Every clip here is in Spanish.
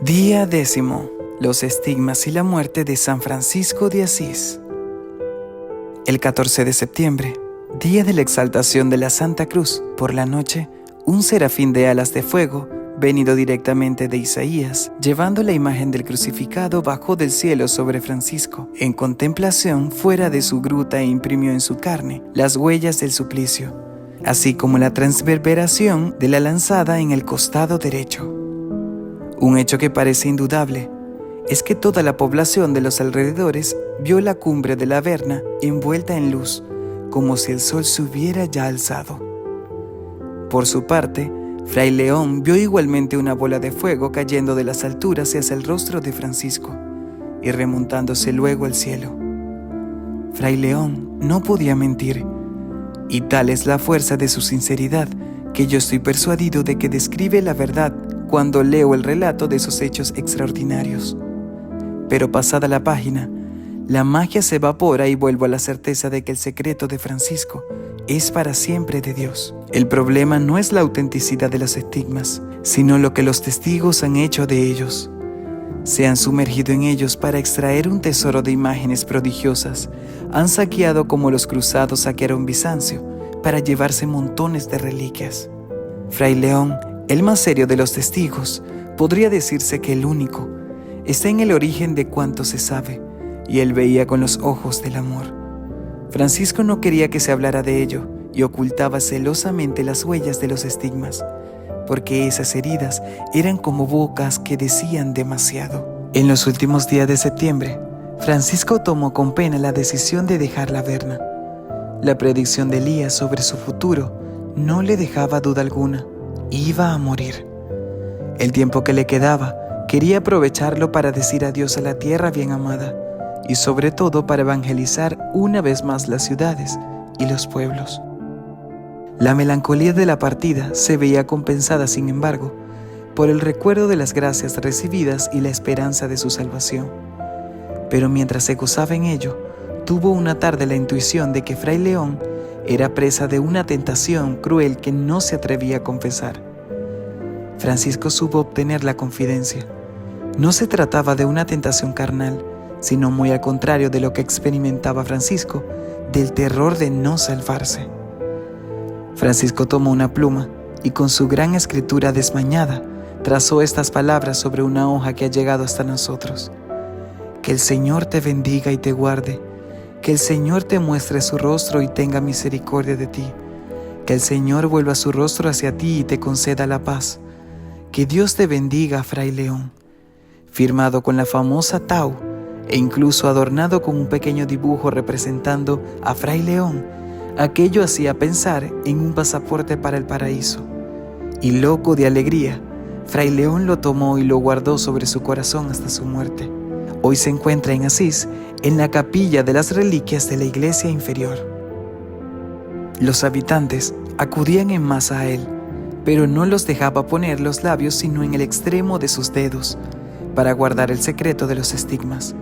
Día 10. Los estigmas y la muerte de San Francisco de Asís. El 14 de septiembre, día de la exaltación de la Santa Cruz, por la noche, un serafín de alas de fuego, venido directamente de Isaías, llevando la imagen del crucificado, bajó del cielo sobre Francisco. En contemplación, fuera de su gruta, imprimió en su carne las huellas del suplicio, así como la transverberación de la lanzada en el costado derecho. Un hecho que parece indudable es que toda la población de los alrededores vio la cumbre de la Averna envuelta en luz, como si el sol se hubiera ya alzado. Por su parte, Fray León vio igualmente una bola de fuego cayendo de las alturas hacia el rostro de Francisco y remontándose luego al cielo. Fray León no podía mentir, y tal es la fuerza de su sinceridad que yo estoy persuadido de que describe la verdad cuando leo el relato de esos hechos extraordinarios. Pero pasada la página, la magia se evapora y vuelvo a la certeza de que el secreto de Francisco es para siempre de Dios. El problema no es la autenticidad de los estigmas, sino lo que los testigos han hecho de ellos. Se han sumergido en ellos para extraer un tesoro de imágenes prodigiosas. Han saqueado como los cruzados saquearon Bizancio para llevarse montones de reliquias. Fray León, el más serio de los testigos, podría decirse que el único, está en el origen de cuanto se sabe, y él veía con los ojos del amor. Francisco no quería que se hablara de ello y ocultaba celosamente las huellas de los estigmas, porque esas heridas eran como bocas que decían demasiado. En los últimos días de septiembre, Francisco tomó con pena la decisión de dejar la Averna. La predicción de Elías sobre su futuro no le dejaba duda alguna. Iba a morir. El tiempo que le quedaba, quería aprovecharlo para decir adiós a la tierra bien amada y sobre todo para evangelizar una vez más las ciudades y los pueblos. La melancolía de la partida se veía compensada, sin embargo, por el recuerdo de las gracias recibidas y la esperanza de su salvación. Pero mientras se gozaba en ello, tuvo una tarde la intuición de que Fray León era presa de una tentación cruel que no se atrevía a confesar. Francisco supo obtener la confidencia. No se trataba de una tentación carnal, sino muy al contrario de lo que experimentaba Francisco, del terror de no salvarse. Francisco tomó una pluma y con su gran escritura desmañada trazó estas palabras sobre una hoja que ha llegado hasta nosotros. Que el Señor te bendiga y te guarde. Que el Señor te muestre su rostro y tenga misericordia de ti. Que el Señor vuelva su rostro hacia ti y te conceda la paz. Que Dios te bendiga, Fray León. Firmado con la famosa Tau e incluso adornado con un pequeño dibujo representando a Fray León, aquello hacía pensar en un pasaporte para el paraíso. Y loco de alegría, Fray León lo tomó y lo guardó sobre su corazón hasta su muerte. Hoy se encuentra en Asís, en la capilla de las reliquias de la iglesia inferior. Los habitantes acudían en masa a él, pero no los dejaba poner los labios sino en el extremo de sus dedos, para guardar el secreto de los estigmas,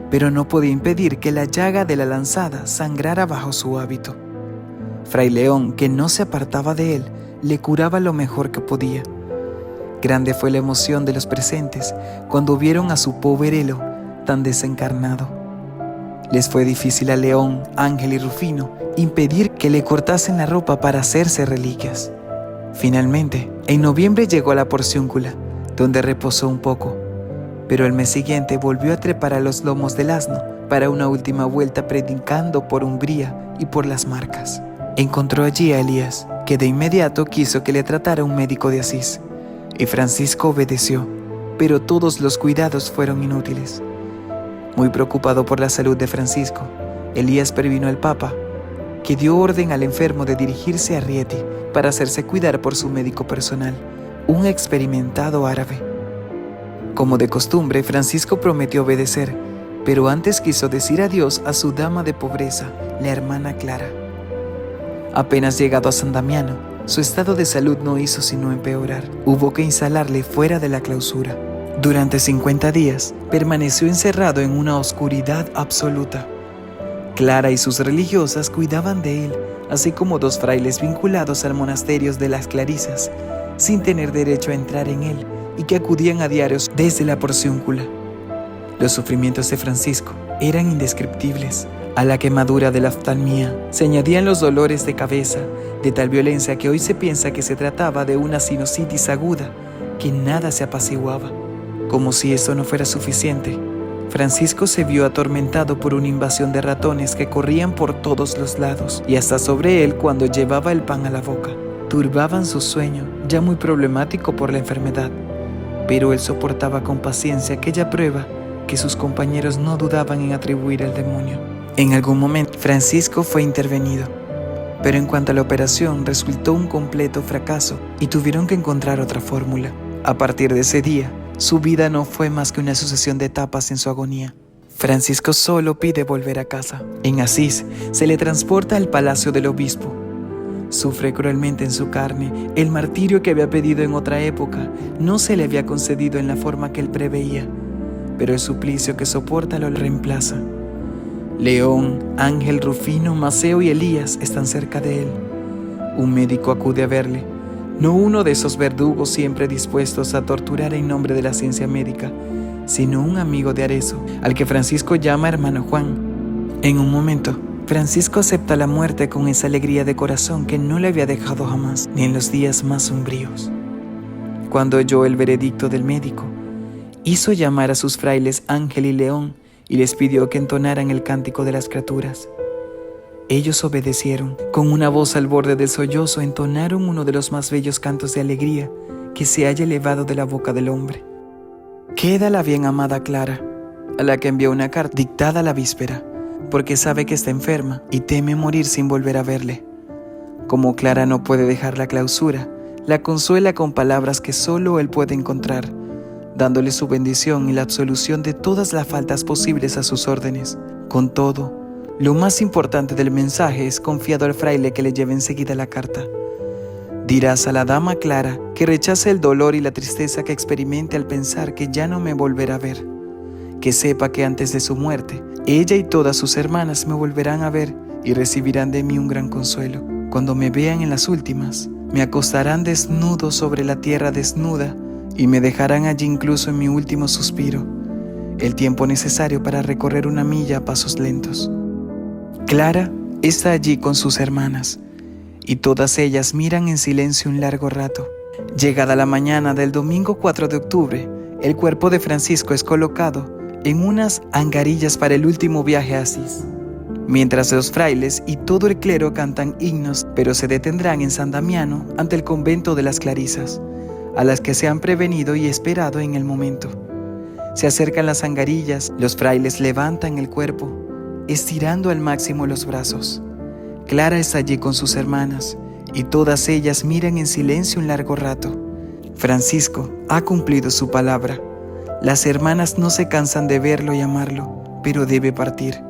pero no podía impedir que la llaga de la lanzada sangrara bajo su hábito. Fray León, que no se apartaba de él, le curaba lo mejor que podía. Grande fue la emoción de los presentes cuando vieron a su poverelo tan desencarnado. Les fue difícil a León, Ángel y Rufino impedir que le cortasen la ropa para hacerse reliquias. Finalmente, en noviembre llegó a la Porciúncula, donde reposó un poco, pero el mes siguiente volvió a trepar a los lomos del asno para una última vuelta predicando por Hungría y por las Marcas. Encontró allí a Elías, que de inmediato quiso que le tratara un médico de Asís, y Francisco obedeció, pero todos los cuidados fueron inútiles. Muy preocupado por la salud de Francisco, Elías previno al Papa, que dio orden al enfermo de dirigirse a Rieti para hacerse cuidar por su médico personal, un experimentado árabe. Como de costumbre, Francisco prometió obedecer, pero antes quiso decir adiós a su dama de pobreza, la hermana Clara. Apenas llegado a San Damiano, su estado de salud no hizo sino empeorar. Hubo que instalarle fuera de la clausura. Durante 50 días, permaneció encerrado en una oscuridad absoluta. Clara y sus religiosas cuidaban de él, así como 2 frailes vinculados al monasterio de las Clarisas, sin tener derecho a entrar en él, y que acudían a diario desde la Porciúncula. Los sufrimientos de Francisco eran indescriptibles. A la quemadura de la oftalmía se añadían los dolores de cabeza, de tal violencia que hoy se piensa que se trataba de una sinusitis aguda, que nada se apaciguaba. Como si esto no fuera suficiente, Francisco se vio atormentado por una invasión de ratones que corrían por todos los lados y hasta sobre él cuando llevaba el pan a la boca. Turbaban su sueño, ya muy problemático por la enfermedad, pero él soportaba con paciencia aquella prueba que sus compañeros no dudaban en atribuir al demonio. En algún momento, Francisco fue intervenido, pero en cuanto a la operación resultó un completo fracaso y tuvieron que encontrar otra fórmula. A partir de ese día, su vida no fue más que una sucesión de etapas en su agonía. Francisco solo pide volver a casa. En Asís, se le transporta al palacio del obispo. Sufre cruelmente en su carne el martirio que había pedido en otra época. No se le había concedido en la forma que él preveía, pero el suplicio que soporta lo reemplaza. León, Ángel, Rufino, Maceo y Elías están cerca de él. Un médico acude a verle, no uno de esos verdugos siempre dispuestos a torturar en nombre de la ciencia médica, sino un amigo de Arezzo, al que Francisco llama hermano Juan. En un momento, Francisco acepta la muerte con esa alegría de corazón que no le había dejado jamás, ni en los días más sombríos. Cuando oyó el veredicto del médico, hizo llamar a sus frailes Ángel y León y les pidió que entonaran el cántico de las criaturas. Ellos obedecieron. Con una voz al borde del sollozo entonaron uno de los más bellos cantos de alegría que se haya elevado de la boca del hombre. Queda la bien amada Clara, a la que envió una carta dictada la víspera, porque sabe que está enferma y teme morir sin volver a verle. Como Clara no puede dejar la clausura, la consuela con palabras que solo él puede encontrar, dándole su bendición y la absolución de todas las faltas posibles a sus órdenes. Con todo, lo más importante del mensaje es confiado al fraile que le lleve enseguida la carta. Dirás a la dama Clara que rechace el dolor y la tristeza que experimente al pensar que ya no me volverá a ver, que sepa que antes de su muerte, ella y todas sus hermanas me volverán a ver y recibirán de mí un gran consuelo. Cuando me vean en las últimas, me acostarán desnudo sobre la tierra desnuda y me dejarán allí incluso en mi último suspiro, el tiempo necesario para recorrer una milla a pasos lentos. Clara está allí con sus hermanas, y todas ellas miran en silencio un largo rato. Llegada la mañana del domingo 4 de octubre, el cuerpo de Francisco es colocado en unas angarillas para el último viaje a Asís, mientras los frailes y todo el clero cantan himnos, pero se detendrán en San Damiano ante el convento de las Clarisas, a las que se han prevenido y esperado en el momento. Se acercan las angarillas, los frailes levantan el cuerpo, estirando al máximo los brazos. Clara está allí con sus hermanas, y todas ellas miran en silencio un largo rato. Francisco ha cumplido su palabra. Las hermanas no se cansan de verlo y amarlo, pero debe partir.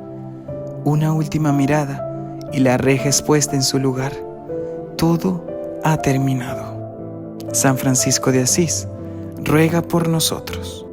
Una última mirada, y la reja es puesta en su lugar. Todo ha terminado. San Francisco de Asís, ruega por nosotros.